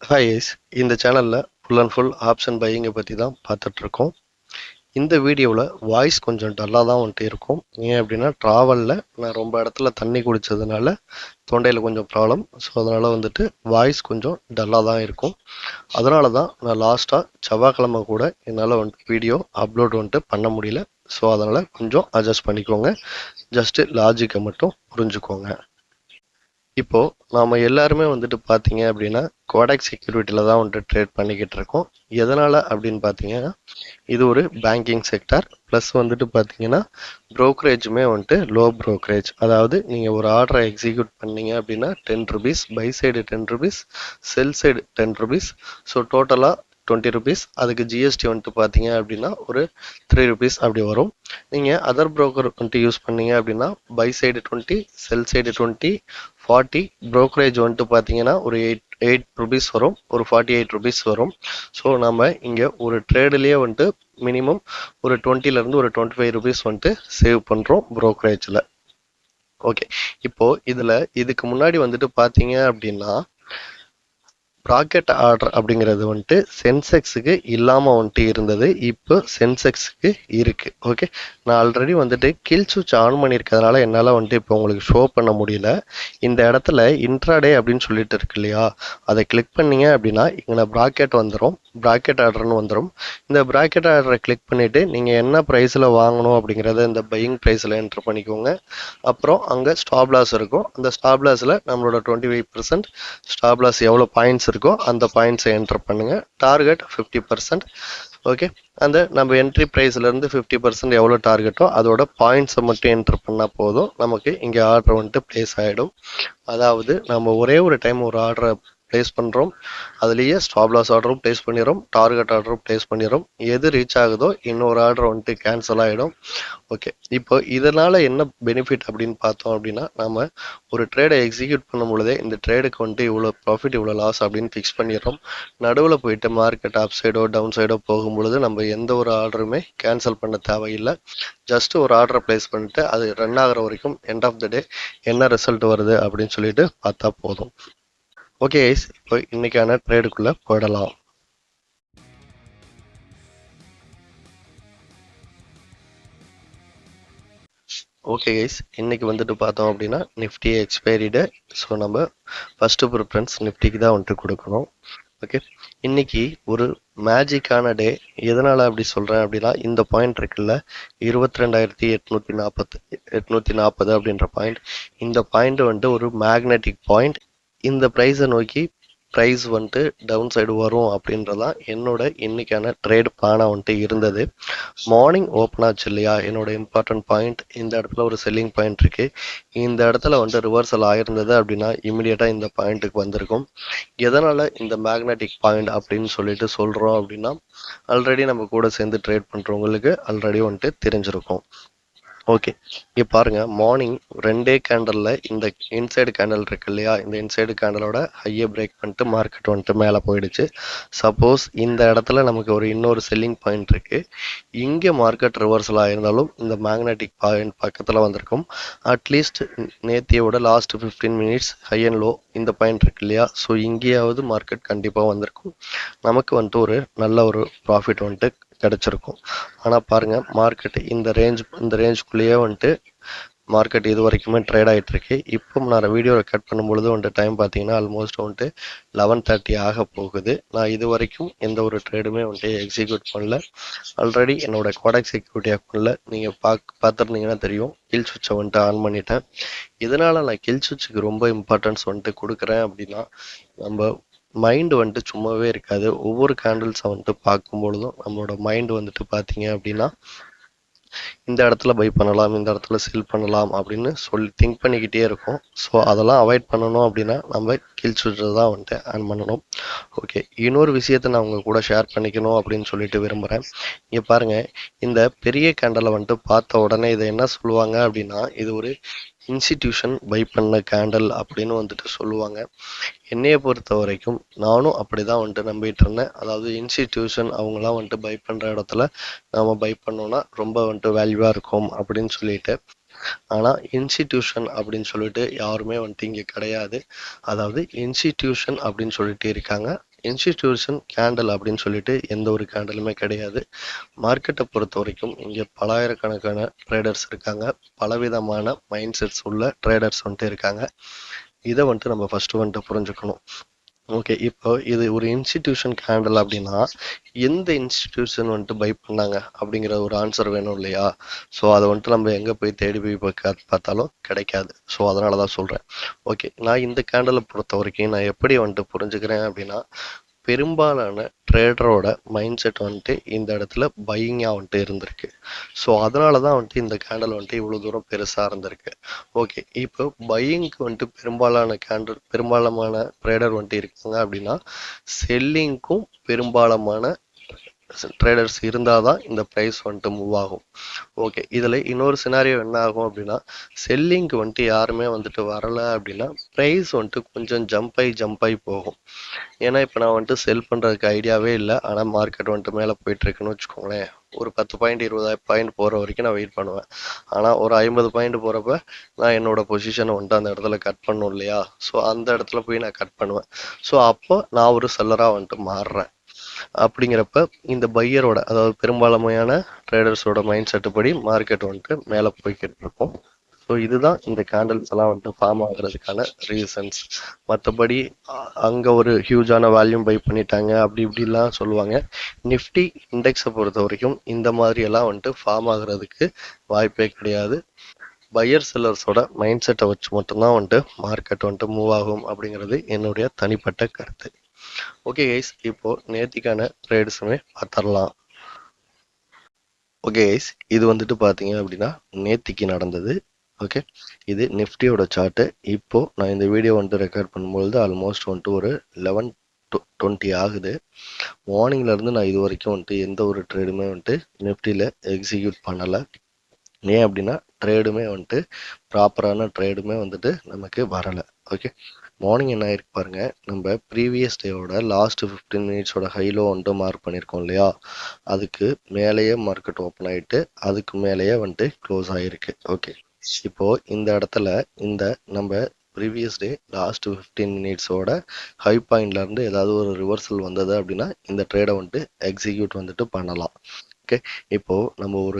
Hi guys, இந்த சேனலில் full and full option பையிங்கை பற்றி தான் பார்த்துட்ருக்கோம். இந்த வீடியோவில் வாய்ஸ் கொஞ்சம் டல்லாக தான் வந்துட்டு இருக்கும். ஏன் அப்படின்னா ட்ராவலில் நான் ரொம்ப இடத்துல தண்ணி குடித்ததுனால தொண்டையில் கொஞ்சம் ப்ராப்ளம். ஸோ அதனால் வந்துட்டு வாய்ஸ் கொஞ்சம் டல்லாக தான் இருக்கும். அதனால தான் நான் லாஸ்ட்டாக செவ்வாய்க்கிழமை கூட என்னால் வந்துட்டு வீடியோ அப்லோட் வந்துட்டு பண்ண முடியல. ஸோ அதனால் கொஞ்சம் அட்ஜஸ்ட் பண்ணிக்கோங்க. ஜஸ்ட்டு லாஜிக்கை மட்டும் புரிஞ்சுக்கோங்க. இப்போ நாம எல்லாருமே வந்துட்டு பார்த்தீங்க அப்படின்னா கோடெக் செக்யூரிட்டியில் தான் வந்துட்டு ட்ரேட் பண்ணிக்கிட்டு இருக்கோம். எதனால் அப்படின்னு பார்த்தீங்கன்னா இது ஒரு பேங்கிங் செக்டார் ப்ளஸ் வந்துட்டு பார்த்தீங்கன்னா ப்ரோக்கரேஜுமே வந்துட்டு லோ ப்ரோக்கரேஜ். அதாவது நீங்கள் ஒரு ஆர்டரை எக்ஸிக்யூட் பண்ணீங்க அப்படின்னா ₹10, buy side ₹10, sell side ₹10. So டோட்டலாக ₹20. அதுக்கு ஜிஎஸ்டி வந்துட்டு பார்த்தீங்க அப்படின்னா ஒரு ₹3 அப்படி வரும். நீங்கள் அதர் ப்ரோக்கர் வந்துட்டு யூஸ் பண்ணீங்க அப்படின்னா buy side 20, sell side 20, 40, brokerage வந்துட்டு பார்த்தீங்கன்னா ஒரு ₹8 வரும், ஒரு ₹48 வரும். ஸோ நம்ம இங்கே ஒரு ட்ரேடுலேயே வந்துட்டு மினிமம் ஒரு ₹20 ஒரு ₹25 வந்துட்டு சேவ் பண்ணுறோம் ப்ரோக்கரேஜில். ஓகே, இப்போ இதில் இதுக்கு முன்னாடி வந்துட்டு பார்த்தீங்க அப்படின்னா ப்ராக்கெட் ஆர்டர் அப்படிங்கிறது வந்துட்டு சென்செக்ஸுக்கு இல்லாமல் வந்துட்டு இருந்தது. இப்போ சென்செக்ஸுக்கு இருக்குது. ஓகே, நான் ஆல்ரெடி வந்துட்டு கில் சுவிட்ச் ஆன் பண்ணியிருக்கிறதுனால என்னால் வந்துட்டு இப்போ உங்களுக்கு ஷோ பண்ண முடியல. இந்த இடத்துல இன்ட்ராடே அப்படின்னு சொல்லிட்டு இருக்கு இல்லையா, அதை கிளிக் பண்ணீங்க அப்படின்னா இங்கே ப்ராக்கெட் வந்துடும், ப்ராக்கெட் ஆர்டர்னு வந்துடும். இந்த ப்ராக்கெட் ஆர்டரை கிளிக் பண்ணிவிட்டு நீங்கள் என்ன ப்ரைஸில் வாங்கணும் அப்படிங்கிறத இந்த பையிங் ப்ரைஸில் என்ட்ரு பண்ணிக்கோங்க. அப்புறம் அங்கே ஸ்டாப் லாஸ் இருக்கும். அந்த ஸ்டாப் லாஸில் நம்மளோட 25% ஸ்டாப் லாஸ் எவ்வளோ பாயிண்ட்ஸ் இருக்கோ அந்த பாயிண்ட்ஸை என்டர் பண்ணுங்க. டார்கெட் 50%. ஓகே, அந்த நம்ம என்ட்ரி ப்ரைஸ்லேருந்து 50% எவ்வளோ டார்கெட்டோ அதோட பாயிண்ட்ஸை மட்டும் என்டர் பண்ணால் போதும், நமக்கு இங்கே ஆர்டர் வந்துட்டு ப்ளேஸ் ஆகிடும். அதாவது நம்ம ஒரே ஒரு டைம் ஒரு ஆர்டரை ப்ளேஸ் பண்ணுறோம், அதுலேயே ஸ்டாப் லாஸ் ஆர்டரும் ப்ளேஸ் பண்ணிடுறோம், டார்கெட் ஆர்டரும் ப்ளேஸ் பண்ணிடுறோம். எது ரீச் ஆகுதோ இன்னொரு ஆர்டர் வந்துட்டு கேன்சல் ஆகிடும். ஓகே, இப்போ இதனால் என்ன பெனிஃபிட் அப்படின்னு பார்த்தோம் அப்படின்னா நம்ம ஒரு ட்ரேடை எக்ஸிக்யூட் பண்ணும் பொழுதே இந்த ட்ரேடுக்கு வந்துட்டு இவ்வளோ ப்ராஃபிட் இவ்வளோ லாஸ் அப்படின்னு ஃபிக்ஸ் பண்ணிடுறோம். நடுவில் போயிட்டு மார்க்கெட் அப் சைடோ டவுன் சைடோ போகும் பொழுது நம்ம எந்த ஒரு ஆர்டருமே கேன்சல் பண்ண தேவையில்லை. ஜஸ்ட் ஒரு ஆர்டரை ப்ளேஸ் பண்ணிட்டு அது ரன் ஆகிற வரைக்கும் எண்ட் ஆஃப் த டே என்ன ரிசல்ட் வருது அப்படின்னு சொல்லிட்டு பார்த்தா போதும். ஓகே கைஸ், இப்போ இன்னைக்கான ட்ரேடுக்குள்ளே போயிடலாம். ஓகே கைஸ், இன்னைக்கு வந்துட்டு பார்த்தோம் அப்படின்னா நிஃப்டி எக்ஸ்பைரி டே. ஸோ நம்ம ஃபஸ்ட்டு ப்ரிஃபரன்ஸ் நிஃப்டிக்கு தான் வந்துட்டு கொடுக்கணும். ஓகே, இன்னைக்கு ஒரு மேஜிக்கான டே. எதனால் அப்படி சொல்கிறேன் அப்படின்னா இந்த பாயிண்ட் இருக்குல்ல 22,840 அப்படின்ற பாயிண்ட், இந்த பாயிண்ட் வந்துட்டு ஒரு மேக்னெட்டிக் பாயிண்ட். இந்த ப்ரைஸை நோக்கி ப்ரைஸ் வந்துட்டு டவுன் சைடு வரும் அப்படின்றதான் என்னோட இன்னைக்கான ட்ரேட் பிளானாக வந்துட்டு இருந்தது. மார்னிங் ஓப்பன் ஆச்சு இல்லையா, என்னோட இம்பார்ட்டன்ட் பாயிண்ட் இந்த இடத்துல ஒரு செல்லிங் பாயிண்ட் இருக்கு. இந்த இடத்துல வந்துட்டு ரிவர்சல் ஆயிருந்தது அப்படின்னா இமிடியேட்டாக இந்த பாயிண்ட்டுக்கு வந்திருக்கும். எதனால இந்த மேக்னெட்டிக் பாயிண்ட் அப்படின்னு சொல்லிட்டு சொல்கிறோம் அப்படின்னா ஆல்ரெடி நம்ம கூட சேர்ந்து ட்ரேட் பண்ணுறவங்களுக்கு ஆல்ரெடி வந்துட்டு தெரிஞ்சிருக்கும். ஓகே, இங்கே பாருங்க, மார்னிங் ரெண்டே கேண்டலில் இந்த இன்சைடு கேண்டல் இருக்கு இல்லையா, இந்த இன்சைடு கேண்டலோட ஹையை பிரேக் பண்ணிட்டு மார்க்கெட் வந்துட்டு மேலே போயிடுச்சு. சப்போஸ் இந்த இடத்துல நமக்கு ஒரு இன்னொரு செல்லிங் பாயிண்ட் இருக்கு, இங்கே மார்க்கெட் ரிவர்சல் ஆயிருந்தாலும் இந்த மேக்னெட்டிக் பாயிண்ட் பக்கத்தில் வந்திருக்கும். அட்லீஸ்ட் நேத்தியோட last 15 minutes high and low இந்த பாயிண்ட் இருக்கு இல்லையா, ஸோ இங்கேயாவது மார்க்கெட் கண்டிப்பாக வந்திருக்கும். நமக்கு வந்துட்டு ஒரு நல்ல ஒரு ப்ராஃபிட் வந்துட்டு கிடைச்சிருக்கும். ஆனால் பாருங்கள், மார்க்கெட் இந்த ரேஞ்சுக்குள்ளேயே வந்துட்டு மார்க்கெட் இது வரைக்குமே ட்ரேட் ஆகிட்டு இருக்கு. இப்போ நான் வீடியோ ரெக்கார்ட் பண்ணும்பொழுது வந்துட்டு டைம் பார்த்தீங்கன்னா ஆல்மோஸ்ட் வந்துட்டு 11:30 ஆக போகுது. நான் இது வரைக்கும் எந்த ஒரு ட்ரேடுமே வந்துட்டு எக்ஸிக்யூட் பண்ணல. ஆல்ரெடி என்னோட கோடெக் செக்யூரிட்டி அக்கௌண்ட்டில் நீங்கள் பார்த்துருந்தீங்கன்னா தெரியும், கில் சுவிட்சை வந்துட்டு ஆன் பண்ணிட்டேன். இதனால் நான் கில் சுவிட்சுக்கு ரொம்ப இம்பார்ட்டன்ஸ் வந்துட்டு கொடுக்குறேன் அப்படின்னா நம்ம மைண்டு வந்துட்டு சும்மாவே இருக்காது. ஒவ்வொரு கேண்டில்ஸை வந்துட்டு பார்க்கும் பொழுதும் நம்மளோட மைண்டு வந்துட்டு பார்த்தீங்க அப்படின்னா இந்த இடத்துல பை பண்ணலாம், இந்த இடத்துல செல் பண்ணலாம் அப்படின்னு சொல்லி திங்க் பண்ணிக்கிட்டே இருக்கும். ஸோ அதெல்லாம் அவாய்ட் பண்ணணும் அப்படின்னா நம்ம கில் சுவிட்சை தான் வந்துட்டு ஆன் பண்ணணும். ஓகே, இன்னொரு விஷயத்தை நான் உங்கள் கூட ஷேர் பண்ணிக்கணும் அப்படின்னு சொல்லிட்டு விரும்புகிறேன். இங்கே பாருங்கள், இந்த பெரிய கேண்டலை வந்துட்டு பார்த்த உடனே இதை என்ன சொல்லுவாங்க அப்படின்னா இது ஒரு இன்ஸ்டிடியூஷன் பை பண்ண கேண்டல் அப்படின்னு வந்துட்டு சொல்லுவாங்க. என்னையை பொறுத்த வரைக்கும் நானும் அப்படி தான் வந்துட்டு நம்பிட்டு இருந்தேன். அதாவது இன்ஸ்டிடியூஷன் அவங்களாம் வந்துட்டு பை பண்ணுற இடத்துல நாம் பை பண்ணோன்னா ரொம்ப வந்துட்டு வேல்யூவாக இருக்கும் அப்படின்னு சொல்லிட்டு. ஆனால் இன்ஸ்டிடியூஷன் அப்படின்னு சொல்லிட்டு யாருமே வந்துட்டு இங்கே கிடையாது. அதாவது இன்ஸ்டிடியூஷன் அப்படின்னு சொல்லிட்டு இருக்காங்க, இன்ஸ்டிடியூஷன் கேண்டில் அப்படின்னு சொல்லிட்டு எந்த ஒரு கேண்டலுமே கிடையாது. மார்க்கெட்டை பொறுத்த வரைக்கும் இங்கே பலாயிரக்கணக்கான ட்ரேடர்ஸ் இருக்காங்க. பலவிதமான மைண்ட் செட்ஸ் உள்ள ட்ரேடர்ஸ் வந்துட்டு இருக்காங்க. இதை வந்துட்டு நம்ம ஃபர்ஸ்ட் வந்துட்டு புரிஞ்சுக்கணும். ஓகே, இப்போ இது ஒரு இன்ஸ்டிடியூஷன் கேண்டில் அப்படின்னா எந்த இன்ஸ்டிடியூஷன் வந்துட்டு பை பண்ணாங்க அப்படிங்கிற ஒரு ஆன்சர் வேணும் இல்லையா? ஸோ அதை வந்துட்டு நம்ம எங்கே போய் தேடி போய் பார்த்தாலும் கிடைக்காது. ஸோ அதனால தான் சொல்கிறேன். ஓகே, நான் இந்த கேண்டலை பொறுத்த வரைக்கும் நான் எப்படி வந்துட்டு புரிஞ்சுக்கிறேன் அப்படின்னா, பெரும்பாலான ட்ரேடரோட மைண்ட் செட் வந்துட்டு இந்த இடத்துல பையிங்காக வந்துட்டு இருந்திருக்கு. ஸோ அதனால தான் வந்துட்டு இந்த கேண்டல் வந்துட்டு இவ்வளோ தூரம் பெருசாக இருந்திருக்கு. ஓகே, இப்போ பையிங்க்கு வந்துட்டு பெரும்பாலான ட்ரேடர் வந்துட்டு இருக்காங்க அப்படின்னா, செல்லிங்க்கும் பெரும்பாலான ட்ரேடர்ஸ் இருந்தால் தான் இந்த ப்ரைஸ் வந்துட்டு மூவ் ஆகும். ஓகே, இதில் இன்னொரு சினாரியோ என்ன ஆகும் அப்படின்னா, செல்லிங்க்கு வந்துட்டு யாருமே வந்துட்டு வரலை அப்படின்னா ப்ரைஸ் வந்துட்டு கொஞ்சம் ஜம்ப் ஆகி போகும். ஏன்னா இப்போ நான் வந்துட்டு செல் பண்ணுறதுக்கு ஐடியாவே இல்லை, ஆனால் மார்க்கெட் வந்துட்டு மேலே போயிட்டுருக்குன்னு வச்சுக்கோங்களேன். ஒரு 10 பாயிண்ட் 20 பாயிண்ட் போகிற வரைக்கும் நான் வெயிட் பண்ணுவேன். ஆனால் ஒரு 50 பாயிண்ட் போகிறப்ப நான் என்னோட பொசிஷனை வந்துட்டு அந்த இடத்துல கட் பண்ணும் இல்லையா? ஸோ அந்த இடத்துல போய் நான் கட் பண்ணுவேன். ஸோ அப்போ நான் ஒரு செல்லராக வந்துட்டு மாறுறேன். அப்படிங்கிறப்ப இந்த பையரோட, அதாவது பெரும்பான்மையான ட்ரேடர்ஸோட மைண்ட் செட்டு படி மார்க்கெட் வந்துட்டு மேலே போய்கிட்டு இருக்கும். ஸோ இதுதான் இந்த கேண்டல்ஸ் எல்லாம் வந்துட்டு ஃபார்ம் ஆகுறதுக்கான ரீசன்ஸ். மற்றபடி அங்கே ஒரு ஹியூஜான வேல்யூம் பை பண்ணிட்டாங்க அப்படி இப்படிலாம் சொல்லுவாங்க. நிஃப்டி இண்டெக்ஸை பொறுத்த வரைக்கும் இந்த மாதிரி எல்லாம் வந்துட்டு ஃபார்ம் ஆகுறதுக்கு வாய்ப்பே கிடையாது. பையர் செல்லர்ஸோட மைண்ட் செட்டை வச்சு மட்டும்தான் வந்துட்டு மார்க்கெட் வந்துட்டு மூவ் ஆகும் அப்படிங்கிறது என்னுடைய தனிப்பட்ட கருத்து. ஓகே கைஸ், இப்போ நேத்திக்கான ட்ரேட்ஸுமே பார்த்துடலாம். ஓகே கைஸ், இது வந்துட்டு பார்த்தீங்க அப்படின்னா நேத்திக்கு நடந்தது. ஓகே, இது நிஃப்டியோட சார்ட்டு. இப்போ நான் இந்த வீடியோ வந்துட்டு ரெக்கார்ட் பண்ணும்பொழுது ஆல்மோஸ்ட் வந்துட்டு ஒரு 11:20 ஆகுது. மார்னிங்லேருந்து நான் இது வரைக்கும் வந்துட்டு எந்த ஒரு ட்ரேடுமே வந்துட்டு நிஃப்டியில் எக்ஸிக்யூட் பண்ணலை. ஏன் அப்படின்னா ட்ரேடுமே வந்துட்டு ப்ராப்பரான ட்ரேடுமே வந்துட்டு நமக்கு வரலை. ஓகே, மார்னிங் என்ன ஆயிருக்கு பாருங்க, நம்ம ப்ரீவியஸ் டேவோட லாஸ்ட் 15 மினிட்ஸோட ஹைலோ வந்துட்டு மார்க் பண்ணியிருக்கோம் இல்லையா? அதுக்கு மேலேயே மார்க்கெட் ஓப்பன் ஆகிட்டு அதுக்கு மேலேயே வந்துட்டு க்ளோஸ் ஆகிருக்கு. ஓகே, இப்போ இந்த இடத்துல இந்த நம்ம ப்ரீவியஸ் டே லாஸ்ட் 15 மினிட்ஸோட ஹை பாயிண்ட்லேருந்து ஏதாவது ஒரு ரிவர்சல் வந்தது அப்படின்னா இந்த ட்ரேடை வந்துட்டு எக்ஸிக்யூட் வந்துட்டு பண்ணலாம். ஓகே, இப்போ நம்ம ஒரு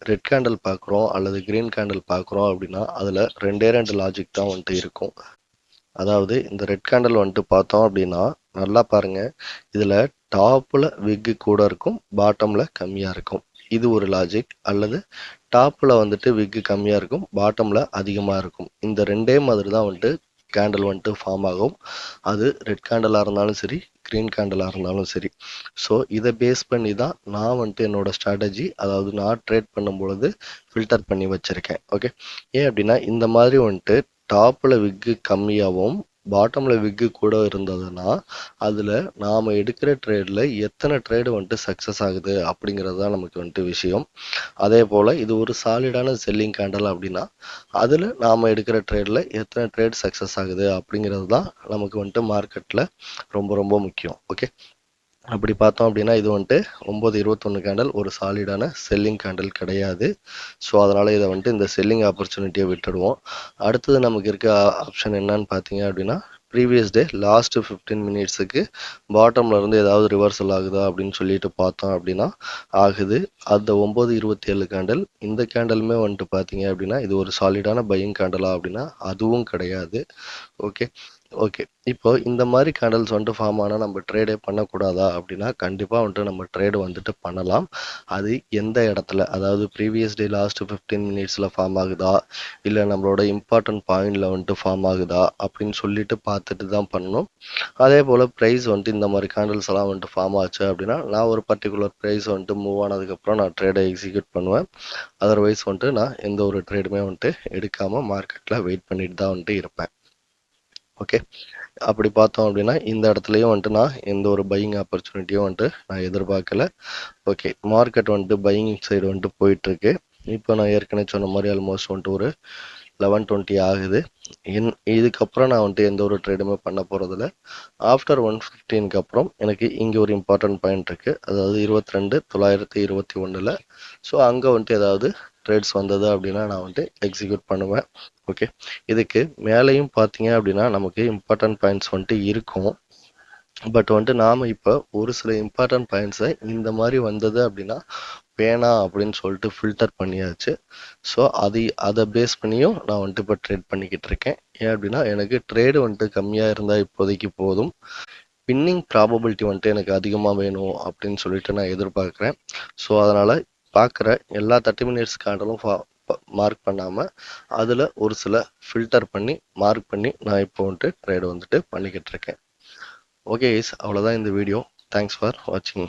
ரெட் கேண்டில் பார்க்குறோம் அல்லது கிரீன் கேண்டில் பார்க்குறோம் அப்படின்னா அதில் ரெண்டு லாஜிக் தான் வந்துட்டு இருக்கும். அதாவது இந்த ரெட் கேண்டில் வந்துட்டு பார்த்தோம் அப்படின்னா நல்லா பாருங்க, இதில் டாப்பில் விக்கு கூட இருக்கும், பாட்டமில் கம்மியாக இருக்கும். இது ஒரு லாஜிக். அல்லது டாப்பில் வந்துட்டு விக்கு கம்மியாக இருக்கும், பாட்டமில் அதிகமாக இருக்கும். இந்த ரெண்டே மாதிரி தான் வந்துட்டு கேண்டில் வந்துட்டு ஃபார்ம் ஆகும். அது ரெட் கேண்டலாக இருந்தாலும் சரி, க்ரீன் கேண்டலாக இருந்தாலும் சரி. ஸோ இதை பேஸ் பண்ணி தான் நான் வந்துட்டு என்னோட ஸ்ட்ராட்டஜி, அதாவது நான் ட்ரேட் பண்ணும் பொழுது ஃபில்டர் பண்ணி வச்சுருக்கேன். ஓகே, ஏன் அப்படின்னா இந்த மாதிரி வந்துட்டு டாப்பில் விக்கு கம்மியாகவும் பாட்டமில் விக்கு கூட இருந்ததுன்னா அதில் நாம் எடுக்கிற ட்ரேடில் எத்தனை ட்ரேடு வந்துட்டு சக்ஸஸ் ஆகுது அப்படிங்கிறது தான் நமக்கு வந்துட்டு விஷயம். அதே போல் இது ஒரு சாலிடான செல்லிங் கேண்டல் அப்படின்னா அதில் நாம் எடுக்கிற ட்ரேடில் எத்தனை ட்ரேட் சக்ஸஸ் ஆகுது அப்படிங்கிறது தான் நமக்கு வந்துட்டு மார்க்கெட்டில் ரொம்ப ரொம்ப முக்கியம். ஓகே, அப்படி பார்த்தோம் அப்படின்னா இது வந்துட்டு 9:21 கேண்டல் ஒரு சாலிடான செல்லிங் கேண்டல் கிடையாது. ஸோ அதனால் இதை வந்துட்டு இந்த செல்லிங் ஆப்பர்ச்சுனிட்டியை விட்டுடுவோம். அடுத்தது நமக்கு இருக்க ஆப்ஷன் என்னன்னு பார்த்தீங்க அப்படின்னா, ப்ரீவியஸ் டே லாஸ்ட் 15 மினிட்ஸுக்கு பாட்டம்ல இருந்து ஏதாவது ரிவர்சல் ஆகுதா அப்படின்னு சொல்லிட்டு பார்த்தோம் அப்படின்னா ஆகுது. அந்த 9:27 கேண்டல், இந்த கேண்டலுமே வந்துட்டு பார்த்தீங்க அப்படின்னா இது ஒரு சாலிடான பையிங் கேண்டலா அப்படின்னா அதுவும் கிடையாது. ஓகே ஓகே, இப்போ இந்த மாதிரி கேண்டல்ஸ் வந்துட்டு ஃபார்ம் ஆனால் நம்ம ட்ரேடே பண்ணக்கூடாதா அப்படின்னா கண்டிப்பாக வந்துட்டு நம்ம ட்ரேடு வந்துட்டு பண்ணலாம். அது எந்த இடத்துல, அதாவது ப்ரீவியஸ் டே லாஸ்ட் 15 மினிட்ஸில் ஃபார்ம் ஆகுதா இல்லை நம்மளோட இம்பார்ட்டன்ட் பாயிண்டில் வந்துட்டு ஃபார்ம் ஆகுதா அப்படின்னு சொல்லிட்டு பார்த்துட்டு தான் பண்ணணும். அதே போல் ப்ரைஸ் வந்துட்டு இந்த மாதிரி கேண்டல்ஸ் எல்லாம் வந்துட்டு ஃபார்ம் ஆச்சு அப்படின்னா நான் ஒரு பர்டிகுலர் ப்ரைஸ் வந்துட்டு மூவ் ஆனதுக்கப்புறம் நான் ட்ரேடை எக்ஸிக்யூட் பண்ணுவேன். அதர்வைஸ் வந்துட்டு நான் எந்த ஒரு ட்ரேடுமே வந்துட்டு எடுக்காமல் மார்க்கெட்டில் வெயிட் பண்ணிட்டு தான் வந்துட்டு இருப்பேன். ஓகே, அப்படி பார்த்தோம் அப்படின்னா இந்த இடத்துலையும் வந்துட்டு நான் எந்த ஒரு பையிங் ஆப்பர்ச்சுனிட்டியும் வந்துட்டு நான் எதிர்பார்க்கல. ஓகே, மார்க்கெட் வந்துட்டு பையிங் சைடு வந்துட்டு போயிட்டுருக்கு. இப்போ நான் ஏற்கனவே சொன்ன மாதிரி ஆல்மோஸ்ட் வந்துட்டு ஒரு 11:20 ஆகுது. இதுக்கப்புறம் நான் வந்துட்டு எந்த ஒரு ட்ரேடுமே பண்ண போகிறதில்ல. ஆஃப்டர் 1:15க்கு அப்புறம் எனக்கு இங்கே ஒரு இம்பார்ட்டன்ட் பாயிண்ட் இருக்குது, அதாவது 22,921. ஸோ அங்கே வந்துட்டு ஏதாவது ட்ரேட்ஸ் வந்தது அப்படின்னா நான் வந்துட்டு எக்ஸிக்யூட் பண்ணுவேன். ஓகே, இதுக்கு மேலேயும் பார்த்தீங்க அப்படின்னா நமக்கு இம்பார்ட்டன்ட் பாயிண்ட்ஸ் வந்துட்டு இருக்கும். பட் வந்துட்டு நாம் இப்போ ஒரு சில இம்பார்ட்டன்ட் பாயிண்ட்ஸை இந்த மாதிரி வந்தது அப்படின்னா வேணாம் அப்படின்னு சொல்லிட்டு ஃபில்டர் பண்ணியாச்சு. ஸோ அதை பேஸ் பண்ணியும் நான் வந்துட்டு இப்போ ட்ரேட் பண்ணிக்கிட்டு இருக்கேன். ஏன் அப்படின்னா எனக்கு ட்ரேடு வந்துட்டு கம்மியாக இருந்தால் இப்போதைக்கு போதும். வின்னிங் ப்ராபபிலிட்டி வந்துட்டு எனக்கு அதிகமாக வேணும் அப்படின்னு சொல்லிட்டு நான் எதிர்பார்க்குறேன். ஸோ அதனால் பார்க்குற எல்லா 30 மினிட்ஸ் கேண்டலும் மார்க் பண்ணாமல் அதில் ஒரு சில ஃபில்டர் பண்ணி மார்க் பண்ணி நான் இப்போ வந்துட்டு ட்ரேடு வந்துட்டு பண்ணிக்கிட்டு இருக்கேன். ஓகே கைஸ், அவ்வளோதான் இந்த வீடியோ. தேங்க்ஸ் ஃபார் வாட்சிங்.